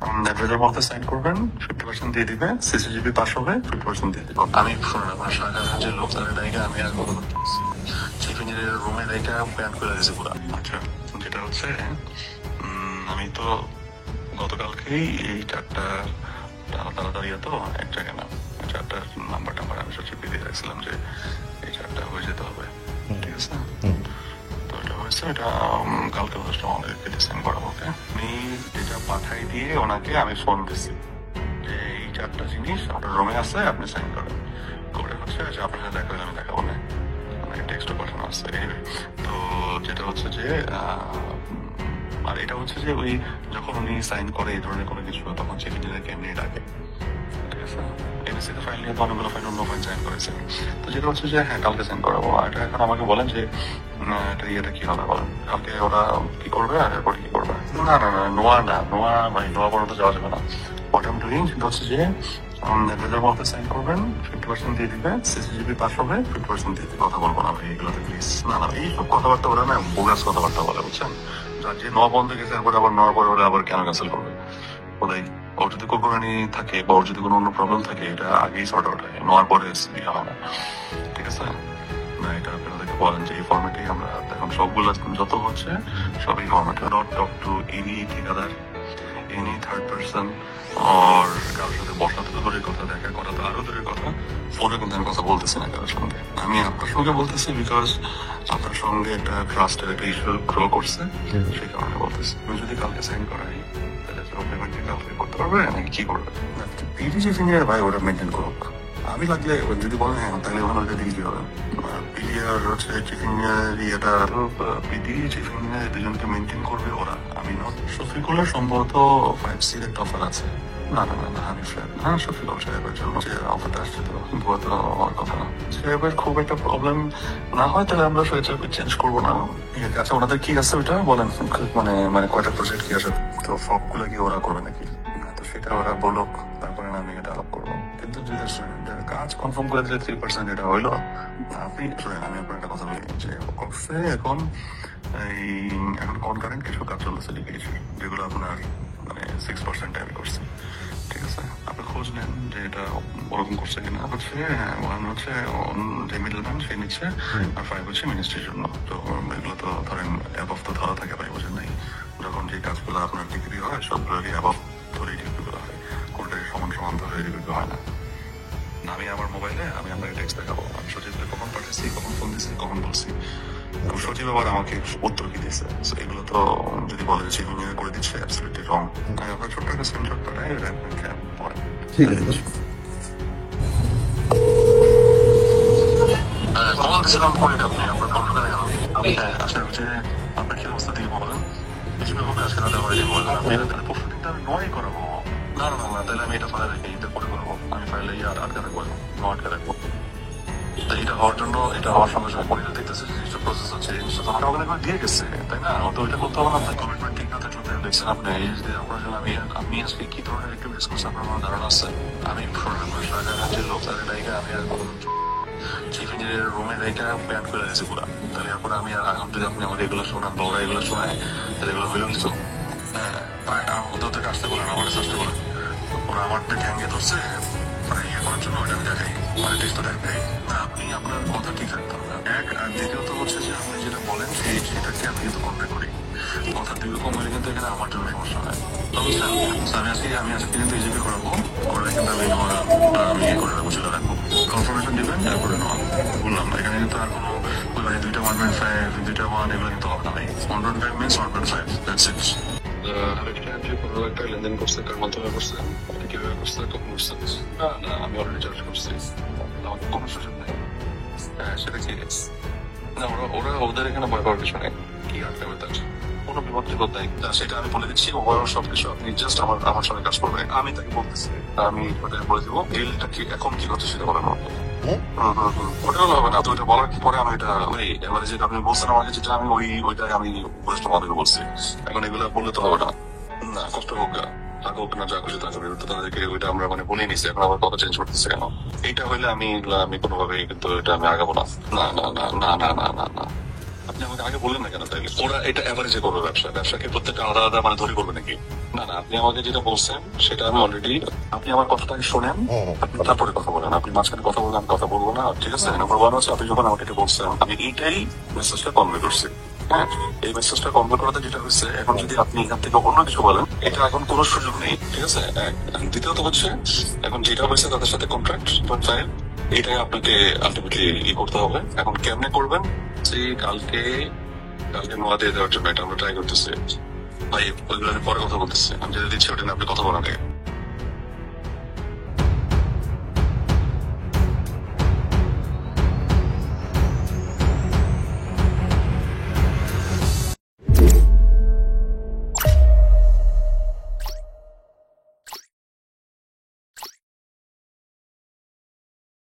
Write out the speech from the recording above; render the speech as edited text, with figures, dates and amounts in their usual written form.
Adviser মধ্যে sign করবেন, 50% দিয়ে দিবে, সিসিজিবি পাস হবে, 50% দিয়ে দিবে। আমি শুনুন, আমার সরকার যে লোক তাদের ডাইকা আমি আর কখনো চিফ ইঞ্জিনিয়ারের রুমে ডাইকা প্ল্যান করে দিয়েছে পুরো। আচ্ছা, যেটা হচ্ছে আমি তো গতকালকেই এই চারটা তাড়াতাড়ি তো এক জায়গায় না, চারটা নাম্বার টাম্বার আমি সব চিপে দিয়ে রাখছিলাম যে এই চারটা হয়ে যেতে হবে, ঠিক আছে? তো এটা হয়েছে, এটা কালকে হচ্ছে আমাদেরকে ডিসাইন করাবো। ওকে, আমি এটা পাঠাই দিয়ে ওনাকে আমি ফোন দিচ্ছি যে এই চারটা জিনিস আপনার রুমে আছে, আপনি সাইন করেন। করে হচ্ছে যে আপনার সাথে দেখা হলে আমি দেখাবো না, মানে টেক্সটও পাঠানো আছে। তো যেটা হচ্ছে যে আর এটা হচ্ছে যে ওই যখন উনি সাইন করে এই ধরনের কোনো কিছু, তখন চিফ ইঞ্জিনিয়ারকে এমনি ডাকে, ঠিক আছে? এনএসসিতে ফাইল নিয়ে তো অনেকগুলো ফাইল অন্য ফাইল সাইন করেছে। তো যেটা হচ্ছে যে হ্যাঁ কালকে সাইন করাবো। এটা এখন আমাকে বলেন যে এটা ইয়েটা কি হবে বলেন, কালকে ওরা কি করবে আর এরপরে কি করবে? না না না, নোয়া না, নোয়া মানে নোয়া পর্যন্ত যাওয়া যাবে না। হোয়াট আই এম ডুইং সেটা হচ্ছে যে অ্যাডভাইজার মধ্যে সাইন করবেন, 50% দিয়ে দিবে, সিসিজিবি পাস হবে, 50% দিয়ে দিবে। কথা বলবো না ভাই এগুলোতে প্লিজ। না না, এইসব কথাবার্তা বলে না, বোগাস কথাবার্তা বলে, বুঝছেন? যার যে নোয়া বন্ধ গেছে এরপরে আবার নোয়ার পরে ওরা আবার কেন ক্যান্সেল করবে? ওরাই ওর যদি কোকরানি থাকে বা ওর যদি কোনো অন্য প্রবলেম থাকে এটা আগেই সর্ট আউট হয়, নোয়ার পরে ইয়ে হয় না, ঠিক আছে? না, এটা আপনাদেরকে বলেন যে এই ফর্মেটেই আমরা এখন সবগুলো যত হচ্ছে সব এই ফর্মেটে। নট টক টু এনি ঠিকাদার, এনি থার্ড পার্সন, আর কারোর সাথে বসাতে তো দূরের কথা, দেখা করা তো আরো দূরের কথা। ফোনে কিন্তু আমি কথা বলতেছি না কারোর সঙ্গে, আমি আপনার সঙ্গে বলতেছি বিকজ আপনার সঙ্গে একটা ট্রাস্টের একটা ইস্যু গ্রো করছে, সেই কারণে বলতেছি। আমি যদি কালকে সাইন করাই তাহলে তো পেমেন্ট কালকে করতে পারবে নাকি কি করবে? পিডি চিফ ইঞ্জিনিয়ার ভাই ওটা মেনটেন করুক। আমি লাগলে যদি বলেন হ্যাঁ তাহলে ওখানে ওইটা দিয়ে কি হবে? পিডি আর হচ্ছে চিফ ইঞ্জিনিয়ার ইয়েটা পিডি চিফ ইঞ্জিনিয়ার দুজনকে মেনটেন করবে ওরা, আমি নট। শফিকুলের সম্ভবত 5C একটা অফার আছে। না না না না, আমি হ্যাঁ শফিকুল সাহেবের জন্য যে অফারটা আসছে তো ভুয়া তো হওয়ার কথা না। সাহেবের খুব একটা প্রবলেম না হয় তাহলে আমরা ফিউচারকে চেঞ্জ করবো না, ঠিক আছে? আচ্ছা, ওনাদের কি আছে ওইটা বলেন, মানে মানে কয়টা প্রজেক্ট কি আছে? তো সবগুলো কি ওরা করবে নাকি? তো সেটা ওরা বলুক, তারপরে আমি এটা আলাপ করবো। কিন্তু যদি কাজ কনফার্ম করে দিলে 3% এটা হইলো, আপনি শুনেন আমি আপনার একটা কথা বলি যে করছে এখন এই এখন কনকারেন্ট কিছু কাজ চলতেছে লিখেছি যেগুলো আপনার মানে 6% আমি করছি, ঠিক আছে? আপনি খোঁজ নেন যে এটা ওরকম করছে কিনা। হচ্ছে ওয়ান হচ্ছে যে মিডলম্যান সে নিচ্ছে, আর 5 হচ্ছে মিনিস্ট্রির জন্য। তো এগুলো তো ধরেন অ্যাবভ তো ধরা থাকে ভাই, বোঝেন নাই? যখন যে কাজগুলো আপনার ডিগ্রি হয় সবগুলোকে অ্যাবভ ধরেই ডিগ্রিগুলো হয়, কোনটাকে সমান সমান ধরে ডিগ্রি হয় না। আমি আমার মোবাইলে আমি আপনাকে টেক্সট দেখাবো আমি সচিবকে কখন পাঠাচ্ছি, কখন ফোন দিচ্ছি, কখন বলছি। সচিব আবার আমাকে উত্তর কি দিচ্ছে। এগুলো তো যদি বলে যে ইঞ্জিনিয়ার করে দিচ্ছে অ্যাবসলিউটলি রং। আমি আপনার ছোট্ট একটা স্ক্রিনশট পাঠাই, এটা আপনাকে পড়েন। ঠিক আছে। কল দিয়েছিলাম পরে আপনি আপনার কল করে গেলাম। হ্যাঁ আসলে হচ্ছে আপনার কি অবস্থা দিয়ে বলেন, কিছু হবে আজকে রাতে আমার বলবেন। আপনি তাহলে পরশু দিনটা আমি নয় করাবো। না না না, তাহলে আমি এটা ফাইলে রেখে এটা পরে করবো। আমি ফাইলে আর আটকে রাখবো, আটকে রাখবো। তো এটা হওয়ার জন্য, এটা হওয়ার সঙ্গে সঙ্গে পরিবার দেখতেছে যে জিনিসটা প্রসেস হচ্ছে, জিনিসটা তো আমাকে অনেক দিয়ে গেছে, তাই না? তো এটা করতে হবে না। আপনার কমিটমেন্ট ঠিক না থাকলে দেখছেন আপনি এই যে আপনার জন্য আমি আজকে কি ধরনের একটু মিস করছি আপনার কোনো ধারণা আছে? আমি যে লোক তাদের ডাইকা আমি আর চিফ ইঞ্জিনিয়ারের রুমে ডাইকা প্ল্যান করে দিয়েছি পুরা। তাহলে এরপরে আমি আর এখন যদি আপনি আমার এগুলো শোনান বা ওরা এগুলো শোনায় তাহলে এগুলো হইলেও কিছু হ্যাঁ ওদের থেকে আসতে বলেন, আমার কাছে আসতে বলেন। ওরা আমার গ্যাঙ্গে ধরছে ইয়ে করার জন্য, ওটা আমি দেখাই, মানে টেস্ট দেখাই না। আপনি আপনার কথা ঠিক রাখতে হবে এক, আর দ্বিতীয়ত হচ্ছে যে আপনি যেটা বলেন সেটাকে আমি কিন্তু কন্ট্যাক্ট করি। কথা দুরকম হলে কিন্তু এখানে আমার জন্য সমস্যা হয়, বুঝলেন? আমি আজকে কিন্তু এজিপি করাবো, করে কিন্তু আমি ইয়ে করে রাখবো, ছিল রাখবো। কনফার্মেশন দিবেন তারপরে নেওয়া। বললাম না এখানে কিন্তু আর কোনো মানে দুইটা 1.5 দুইটা 1 এগুলো কিন্তু হবে না ভাই। 1.5 মিনস 1.5, দ্যাটস ইট। কোনো একটা লেনদেন করছে, কার মাধ্যমে করছে, কিভাবে করছে, কখন করছে? না না, আমি অলরেডি চার্জ করছি, আমার কোনো সুযোগ নেই। হ্যাঁ সেটা কি না, ওরা ওদের এখানে ভয় পাওয়ার কিছু নেই। কি আটকাবে তার কোনো বিপদ টিপদ নাই, সেটা আমি বলে দিচ্ছি। ওভারঅল সবকিছু আপনি জাস্ট আমার সঙ্গে কাজ করবেন। আমি তাকে বলতেছি, আমি ওটা বলে দিব ডিলটা কি এখন কি হচ্ছে সেটা বলেন আমাকে। ওটা হলো হবে না, তো ওইটা বলার পরে আমি এটা ওই এবারে যেটা আপনি বলছেন আমাকে, যেটা আমি ওইটাই আমি উপদেশটা আমাদেরকে বলছি। এখন এগুলো বললে তো হবে না, না কষ্ট হোক থাকুক না, যা খুশি থাকুক, তো তাদেরকে ওইটা আমরা মানে বলে নিছি। এখন আমার কথা চেঞ্জ করতেছে কেন? এইটা হইলে আমি কোনোভাবেই কিন্তু এটা আমি আগাবো না। না না না না না না না না, আপনি আমাকে আগে বললেন না কেন তাইলে? ওরা এটা অ্যাভারেজে করবে ব্যবসাকে প্রত্যেকটা আলাদা আলাদা মানে ধরে করবে নাকি? না না, আপনি আমাকে যেটা বলছেন সেটা আমি অলরেডি, আপনি আমার কথাটাকে শোনেন, আপনি তারপরে কথা বলেন। আপনি মাঝখানে কথা বললে আমি কথা বলবো না, ঠিক আছে? নাম্বার ওয়ান হচ্ছে, আপনি যখন আমাকে এটা বলছেন আমি এইটাই মেসেজটা কনভে করছি। হ্যাঁ, এই মেসেজটা কনভে করাতে যেটা হচ্ছে, এখন যদি আপনি এখান থেকে অন্য কিছু বলেন, এটা এখন কোনো সুযোগ নেই, ঠিক আছে? দ্বিতীয়ত হচ্ছে, এখন যেটা হয়েছে তাদের সাথে কন্ট্রাক্ট ফাইল, এটাই আপনাকে আলটিমেটলি করতে হবে। এখন কেমনে করবেন? যে কালকে কালকে নোয়া দিয়ে দেওয়ার জন্য এটা আমরা ট্রাই করতেছি। ভাই ওইগুলো আমি পরে কথা বলতেছি, আমি যেটা দিচ্ছি ওটা নিয়ে আপনি কথা বলেন আগে।